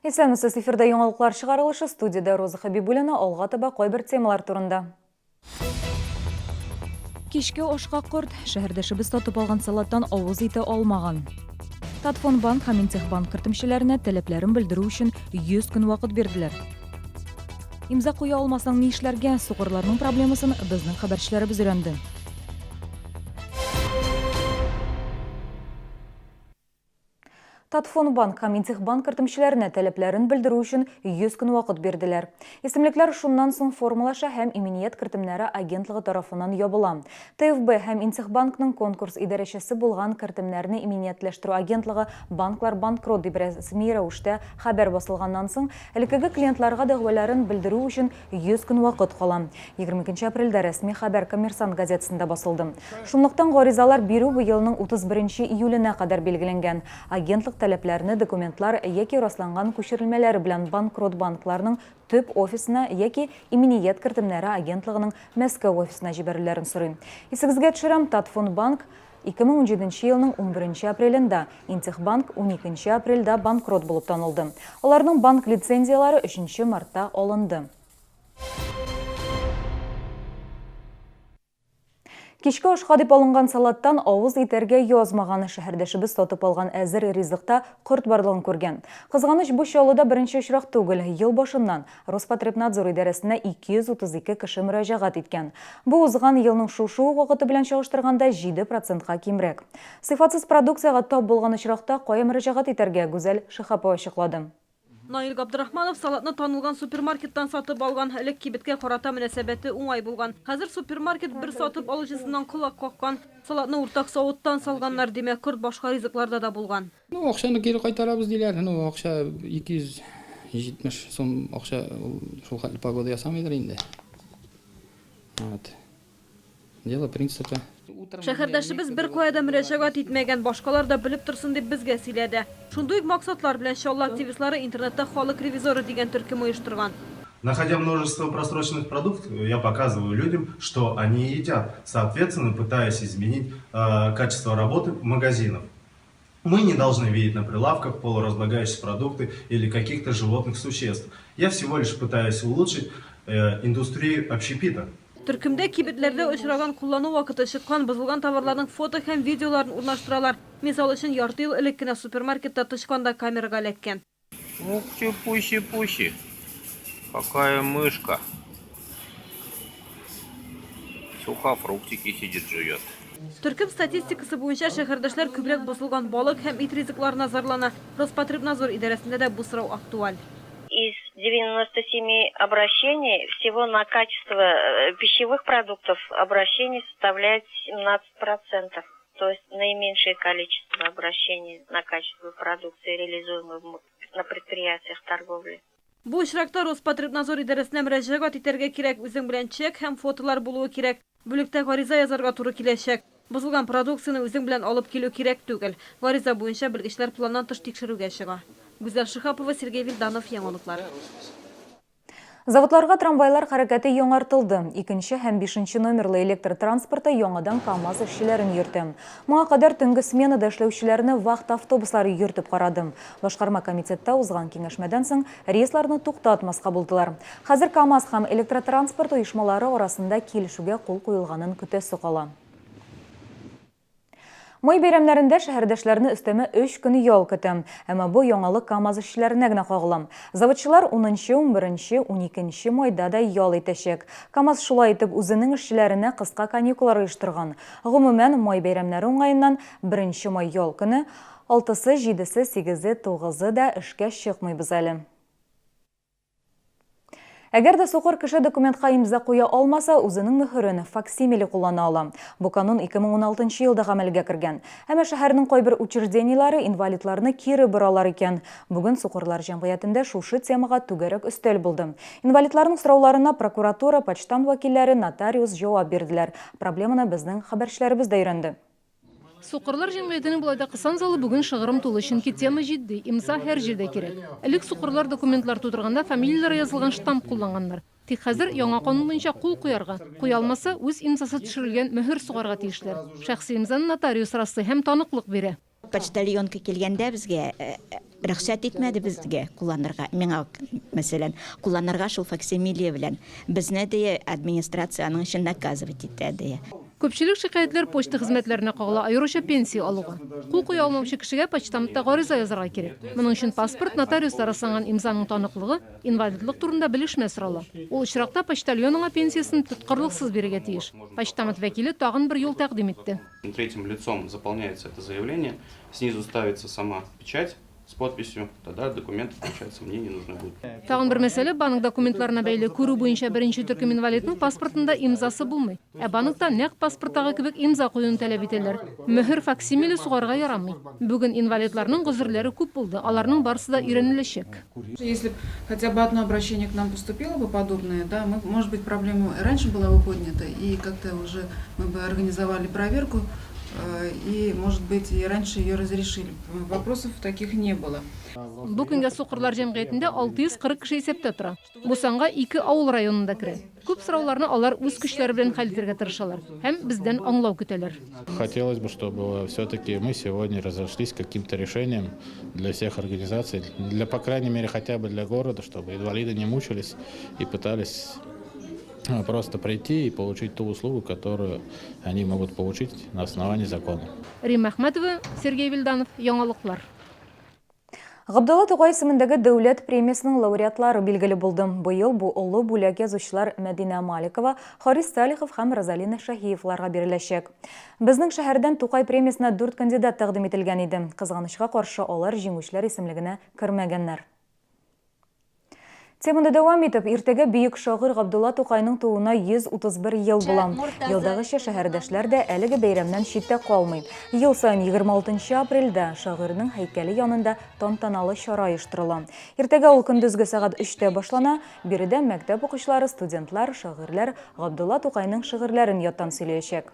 Исәнмесез, эфирда яңалыклар чыгарылышы, студияда Роза Хабибуллина, алга таба кайбер темалар турында. Кичке ашка корт, шәһәрдәшебез татып алган салаттан авыз ите алмаган. Татфон банк һәм Интехбанк кертемчеләренә таләпләрен белдерү өчен 100 көн вакыт бирделәр. Имза куя алмасаң ни эшләргә, сугырларның проблемасын безнең хәбәрчеләребез өйрәнде. Татфон банк һәм Интехбанк кертемчеләренә таләпләрен белдерү өчен 100 көн вакыт бирделәр. Исемлекләр шуннан соң формалаша һәм иминiyet кертемнәре агентлыгы тарафыннан ябыла. ТФБ һәм Интехбанкның конкурс идарәчесе булган кертемнәрне иминиятләштерү агентлыгы банклар банкрот дип рәсми рәвештә хәбәр басылганнан соң элеккеге клиентларга дәгъваларын белдерү өчен 100 көн вакыт кала. 22 апрельдә рәсми хәбәр Коммерсант газетасында басылды. Шунлыктан гаризалар бирү бу елның 31 июленә кадәр билгеләнгән. Агентлык таләпләрне документлар яки расланган күчерелмәләре белән банкрот банкларның төп офисына яки иминiyet кертемнәре агентлыгының Мәскәү офисына җибәрүләрен сорый. Исегезгә төшерәм, Татфон банк 2017 елның 11 апрелендә, Интехбанк 12 апрельдә банкрот булып танылды. Аларның банк лицензиялары 3 мартта алынды. Кичке ашка дип алынган салаттан авыз итәргә язмаган шәһәрдәшебез татып алган әзер ризыкта корт барлыгын күргән. Кызганыч, бу чалыда беренче очрак түгел. Ел башыннан Роспотребнадзор идарәсенә 232 кеше мөрәҗәгать иткән. Бу узган елның шушы вакыты белән чагыштырганда 7%-ка кимрәк. Сыйфатсыз продукциягә тап булган очракта кая мөрәҗәгать итәргә Гүзәл Шихапова ачыклады. Наил Габдрахманов салатны танылган супермаркеттан сатып алган, элек кибеткә карата мөнәсәбәте уңай булган. Хәзер супермаркет бер сатып алучысыннан кулак каккан, салатны уртак савыттан салганнар, димәк, корт башка ризыкларда да булган. Акчаны кире кайтарабыз диләр. Акча 270 сум акча шул хәл погода ясамыйдыр инде. Вот. Дело принципа. Шәһәрдәшебез бер куәдә мөрәҗәгать итмәгән, башкалар да белеп торсын дип безгә сөйләде. Шундый максатлар белән чаллы активистлары интернетта халык ревизоры дигән төркем оештырган. Находя множество просроченных продуктов, я показываю людям, что они едят, соответственно, пытаясь изменить качество работы магазинов. Мы не должны видеть на прилавках полуразлагающиеся продукты или каких-то животных существ. Я всего лишь пытаюсь улучшить индустрию общепита. Төркемдә кибетләрдә очраган куллану вакыты чыккан, бозылган товарларның фото һәм видеоларын урнаштыралар. Мисал өчен, ярты ел элек кенә супермаркетта тышканда камерага эләккән. Ух ты, пуси-пуси. Какая мышка. Сухофруктики сидит, жует. Төркем статистикасы буенча шәһәрдәшләр күбрәк бозылган балык һәм ит ризыкларына зарлана. Роспотребнадзор идарәсендә дә бу сорау актуаль. Из 97 обращений всего на качество пищевых продуктов обращений составляет 17%. То есть наименьшее количество обращений на качество продукции, реализуемой на предприятиях торговли. Бу очракта Роспотребнадзор идарәсенә мөрәҗәгать итәргә кирәк, үзең белән чек һәм фотолар булуы кирәк. Бүлектә гариза язарга туры киләчәк. Бозылган продукцияны үзең белән алып килү кирәк түгел. Гариза буенча белгечләр планнан тыш тикшерүгә чыга. Гүзәл Шихапова, Сергей Вильданов, яңалыклар. Заводларга трамвайлар хәрәкәте яңартылды. 2 һәм 5 номерлы электр транспорты яңадан КАМАЗ эшчеләрен йөртә. Моңа кадәр төнге сменада эшләүчеләрне вакыт автобуслары йөртеп карадым. Башкарма комитетта узган киңәшмәдән соң рейсларны туктатмаска булдылар. Хәзер КАМАЗ һәм электротранспорт оешмалары арасында килешүгә кул куелганын көтәсе кала. Май бәйрәмнәрендә шәһәрдәшләрне өстәмә 3 көн ял көтәм. Әмма бу яңалык КАМАЗ эшчеләренә генә кагылам. Заводчылар 10, 11, 12 майда да ял итәчәк. КАМАЗ шулай итеп үзенең эшчеләренә кыска каникуллар оештырган. Гомумән, май бәйрәмнәре уңаеннан 1 май ял көне 6, 7, 8, 9 да эшкә чыкмыйбыз әле. Әгәр дә сукыр кеше документка имза куя алмаса, үзенең мөһерен факсимиле куллана ала. Бу канун 2016 елда гамәлгә кергән. Әмма шәһәрнең кайбер учрежденияләре инвалидларны кире боралар икән. Бүген сукырлар җәмгыятендә шушы темага түгәрәк өстәл булды. Инвалидларның сорауларына прокуратура, почтамт вәкилләре, нотариус җавап бирделәр. Проблеманы безнең хәбәрчеләребез дә өйрәнде. Суқырлар җәмгыятенең булайда кысан залы бүген шыгырым тулы, чөнки тема җитди, имза һәр җирдә кирәк. Элек суқырлар документлар тутырганда фамилияләре язылган штамп кулланганнар. Тик хәзер яңа канун буенча кул куярга, куя алмаса үз имзасы төшерелгән мөһер сугарга тиешләр. Шәхси имзаны нотариус раслый һәм таныклык бирә. Почтальонка келгәндә безгә рөхсәт итмәде безгә кулланырга. Миңа мәсәлән, кулланырга шул факсимиле белән безне дә администрацияның өчен наказывать итә. Көпчелек шикаятлар почта хезмәтләренә кагыла, аеруча пенсия алуга. Кул куя алмаучы кешегә почтамтта гариза язарга кирәк. Моның өчен паспорт, нотариуслар ясаган имзаның таныклыгы, инвалидлык турында белешмә сорала. Ул очракта почтальонга пенсиясын тоткарлыксыз бирергә тиеш. Почтамт вәкиле тагын бер юл тәкъдим итте. Третьим лицом заполняется это заявление, снизу ставится сама печать с подписью, тогда документы, получается, мне не нужны будут. Тагын бер мәсьәлә, банк документларына бәйле күрү буенча беренче төркем инвалидның паспортында имзасы булмый. Банкта нәкъ паспорттагы кебек имза куюны таләп итәләр. Мөһер факсимиле сугарга ярамый. Бүген инвалидларның гозерләре күп булды. Аларның барысы да өйрәнеләчәк. Если хотя бы одно обращение к нам поступило бы подобное, да, может быть, проблема раньше была бы поднята, и как-то уже мы бы организовали проверку, и, может быть, и раньше ее разрешили. Вопросов таких не было. Бүгенге Сукырлар җәмгыятендә 640 кеше исәптә тора. Бу санга 2 авыл районында керә. Күп сорауларны алар үз көчләре белән хәл итәргә тырышалар һәм бездән аңлау көтәләр. Хотелось бы, чтобы все-таки мы сегодня разошлись каким-то решением для всех организаций, по крайней мере, хотя бы для города, чтобы инвалиды не мучились и пытались просто прийти и получить ту услугу, которую они могут получить на основании закона. Рим Әхмәтова, Сергей Вильданов, Яңалыклар. Габдулла Тукай исемендәге дәүләт премиясының лауреатлары билгеле булды. Быел бу олы бүләк язучылар Мәдинә Маликова, Харис Салихов һәм Розалина Шаһиевларга биреләчәк. Безнең шәһәрдән Тукай премиясына 4 кандидат тәкъдим ителгән иде. Кызганычка каршы алар җиңүчеләр исемлегенә кермәгәннәр. Темында дәвам итеп, иртәгә бөек шагыйрь Габдулла Тукайның тууына 131 ел була. Елдагыча шәһәрдәшләр дә әлеге бәйрәмнән читтә калмый. Ел саен 26 апрельдә шагыйрьнең һәйкәле янында тантаналы чара оештырыла. Иртәгә ул көндезге сагат 3-тә башлана. Биредә мәктәп укучылары, студентлар, шагыйрьләр Габдулла Тукайның шигырьләрен яттан сөйләячәк.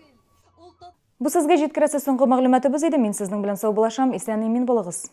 Бу сезгә җиткерәсе соңгы мәгълүматыбыз иде. Мин сезнең белән сау булашам. Исән-имин булыгыз.